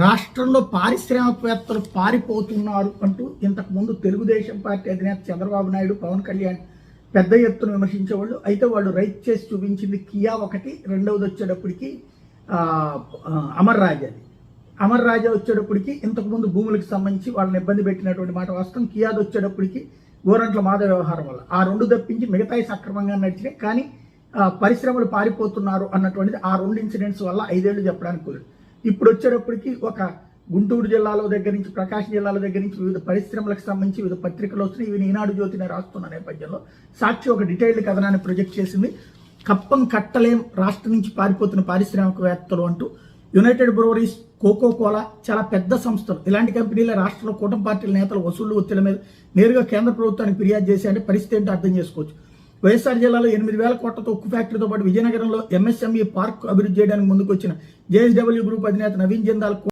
రాష్ట్రంలో పారిశ్రామికవేత్తలు పారిపోతున్నారు అంటూ ఇంతకుముందు తెలుగుదేశం పార్టీ అధినేత చంద్రబాబు నాయుడు, పవన్ కళ్యాణ్ పెద్ద ఎత్తున విమర్శించేవాళ్ళు. అయితే వాళ్ళు రైట్ చేసి చూపించింది కియా ఒకటి, రెండవది వచ్చేటప్పటికి అమర్ రాజా. అమర్ రాజా వచ్చేటప్పటికి ఇంతకుముందు భూములకు సంబంధించి వాళ్ళని ఇబ్బంది పెట్టినటువంటి మాట వాస్తవం. కియాది వచ్చేటప్పటికి గోరంట్ల మాధవ వ్యవహారం వల్ల ఆ రెండు తప్పించి మిగతాయి సక్రమంగా నడిచినాయి. కానీ పరిశ్రమలు పారిపోతున్నారు అన్నటువంటిది ఆ రెండు ఇన్సిడెంట్స్ వల్ల 5 ఏళ్ళు చెప్పడానికి కుదరదు. ఇప్పుడు వచ్చేటప్పటికి ఒక గుంటూరు జిల్లాలో దగ్గర నుంచి, ప్రకాశం జిల్లాల దగ్గర నుంచి వివిధ పరిశ్రమలకు సంబంధించి వివిధ పత్రికలు వస్తున్నాయి. ఇవి ఈనాడు జ్యోతిని రాస్తున్న నేపథ్యంలో సాక్షి ఒక డీటెయిల్డ్ కథనాన్ని ప్రొజెక్ట్ చేసింది. కప్పం కట్టలేం రాష్ట్రం నుంచి పారిపోతున్న పారిశ్రామికవేత్తలు అంటూ. యునైటెడ్ బ్రూవరీస్, కోకో కోలా చాలా పెద్ద సంస్థలు. ఇలాంటి కంపెనీల రాష్ట్రంలో కూటమి పార్టీల నేతలు వసూళ్లు ఒత్తిళ్ల మీద నేరుగా కేంద్ర ప్రభుత్వానికి ఫిర్యాదు చేశారంటే పరిస్థితి ఏంటో అర్థం చేసుకోవచ్చు. వైఎస్ఆర్ జిల్లాలో 8,000 కోట్లతో ఉక్కు ఫ్యాక్టరీతో పాటు విజయనగరంలో ఎంఎస్ఎంఈ పార్క్ అభివృద్ధి చేయడానికి ముందుకు వచ్చిన జేఎస్డబ్ల్యూ గ్రూప్ అధినేత నవీన్ జిందాల్